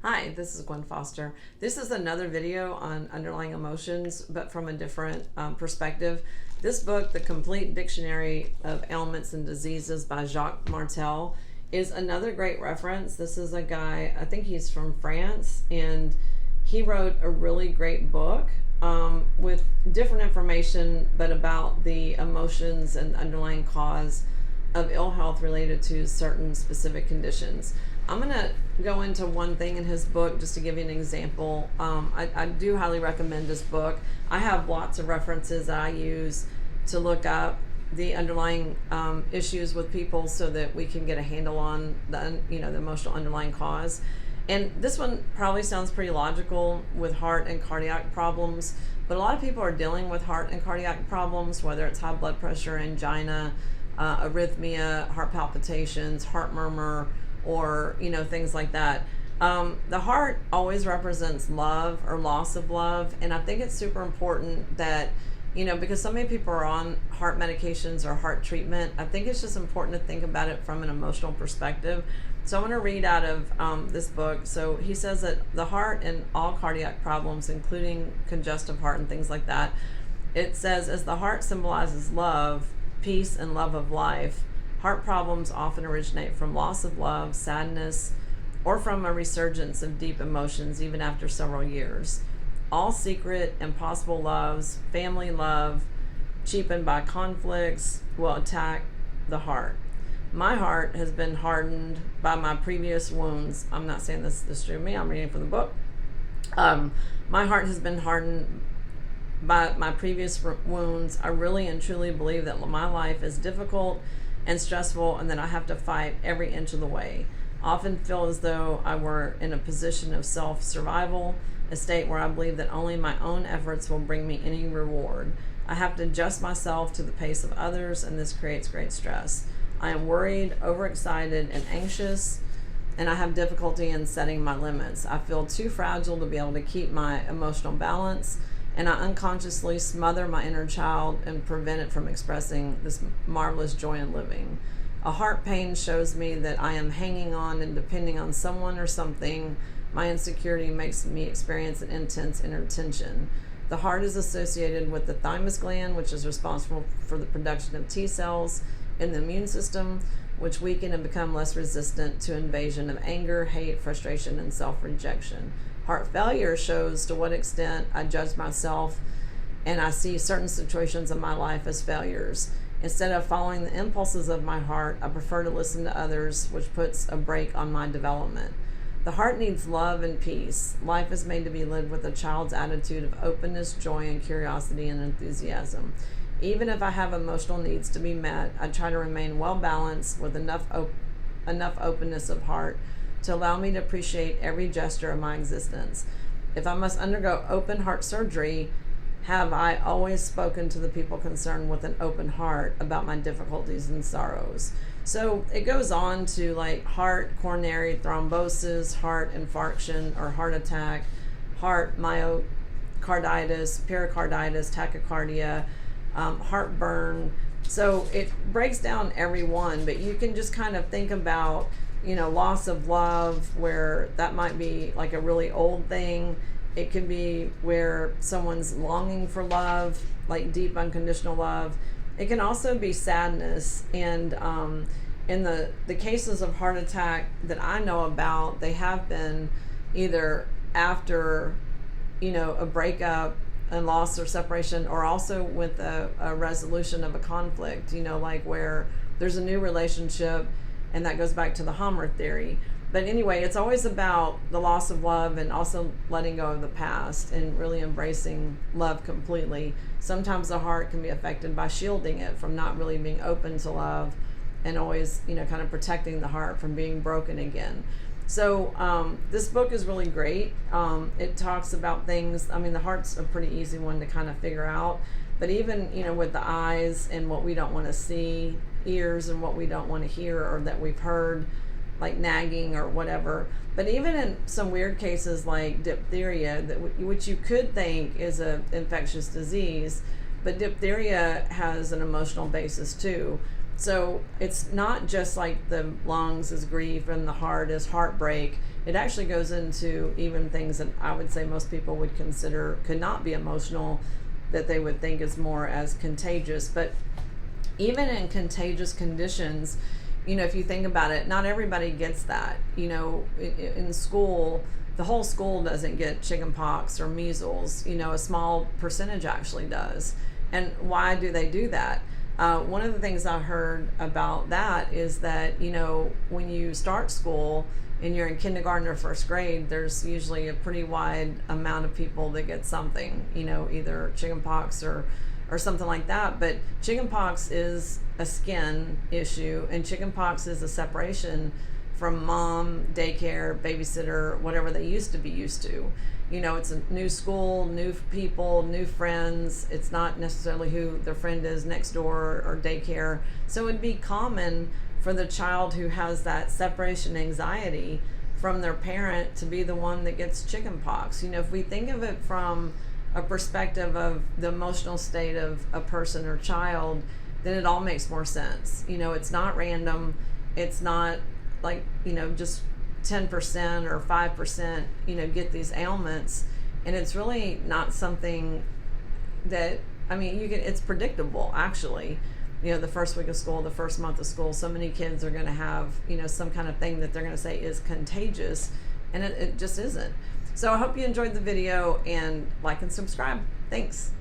Hi, this is Gwen Foster. This is another video on underlying emotions, but from a different perspective. This book, The Complete Dictionary of Ailments and Diseases by Jacques Martel, is another great reference. This is a guy, I think he's from France, and he wrote a really great book with different information, but about the emotions and underlying cause of ill health related to certain specific conditions. I'm going to go into one thing in his book just to give you an example. I do highly recommend this book. I have lots of references that I use to look up the underlying issues with people so that we can get a handle on the emotional underlying cause. And this one probably sounds pretty logical with heart and cardiac problems, but a lot of people are dealing with heart and cardiac problems, whether it's high blood pressure, angina, arrhythmia, heart palpitations, heart murmur, or things like that. The heart always represents love or loss of love, and I think it's super important that because so many people are on heart medications or heart treatment, I think it's just important to think about it from an emotional perspective. So I'm going to read out of this book. So he says that the heart and all cardiac problems, including congestive heart and things like that, it says, as the heart symbolizes love, peace, and love of life, heart problems often originate from loss of love, sadness, or from a resurgence of deep emotions even after several years. All secret, impossible loves, family love, cheapened by conflicts, will attack the heart. My heart has been hardened by my previous wounds. I'm not saying this is true of me, I'm reading from the book. My heart has been hardened by my previous wounds. I really and truly believe that my life is difficult and stressful, and that I have to fight every inch of the way. I often feel as though I were in a position of self-survival, a state where I believe that only my own efforts will bring me any reward. I have to adjust myself to the pace of others, and this creates great stress. I am worried, overexcited, and anxious, and I have difficulty in setting my limits. I feel too fragile to be able to keep my emotional balance, and I unconsciously smother my inner child and prevent it from expressing this marvelous joy in living. A heart pain shows me that I am hanging on and depending on someone or something. My insecurity makes me experience an intense inner tension. The heart is associated with the thymus gland, which is responsible for the production of T cells in the immune system, which weaken and become less resistant to invasion of anger, hate, frustration, and self-rejection. Heart failure shows to what extent I judge myself and I see certain situations in my life as failures. Instead of following the impulses of my heart, I prefer to listen to others, which puts a brake on my development. The heart needs love and peace. Life is made to be lived with a child's attitude of openness, joy, and curiosity and enthusiasm. Even if I have emotional needs to be met, I try to remain well balanced with enough openness of heart to allow me to appreciate every gesture of my existence. If I must undergo open heart surgery, have I always spoken to the people concerned with an open heart about my difficulties and sorrows? So it goes on to like heart coronary thrombosis, heart infarction or heart attack, heart myocarditis, pericarditis, tachycardia, heartburn. So it breaks down every one, but you can just kind of think about loss of love, where that might be like a really old thing. It can be where someone's longing for love, like deep unconditional love. It can also be sadness. And in the cases of heart attack that I know about, they have been either after a breakup and loss or separation, or also with a resolution of a conflict, like where there's a new relationship. And that goes back to the Hammer theory. But anyway, it's always about the loss of love and also letting go of the past and really embracing love completely. Sometimes the heart can be affected by shielding it from not really being open to love, and always, kind of protecting the heart from being broken again. So this book is really great. It talks about things, the heart's a pretty easy one to kind of figure out. But even, with the eyes and what we don't want to see, ears and what we don't want to hear or that we've heard, like nagging or whatever. But even in some weird cases like diphtheria, which you could think is an infectious disease, but diphtheria has an emotional basis too. So it's not just like the lungs is grief and the heart is heartbreak. It actually goes into even things that I would say most people would consider could not be emotional, that they would think is more as contagious. But even in contagious conditions, if you think about it, not everybody gets that. In school, the whole school doesn't get chicken pox or measles. A small percentage actually does. And why do they do that? One of the things I heard about that is that, when you start school and you're in kindergarten or first grade, there's usually a pretty wide amount of people that get something, either chicken pox or something like that. But chicken pox is a skin issue, and chicken pox is a separation from mom, daycare, babysitter, whatever they used to be used to. It's a new school, new people, new friends. It's not necessarily who their friend is next door or daycare. So it'd be common for the child who has that separation anxiety from their parent to be the one that gets chicken pox. If we think of it from a perspective of the emotional state of a person or child, then it all makes more sense. It's not random. It's not like, just 10% or 5%, get these ailments. And it's really not something that, it's predictable, actually. The first week of school, the first month of school, so many kids are going to have, some kind of thing that they're going to say is contagious, and it just isn't. So I hope you enjoyed the video, and like and subscribe. Thanks.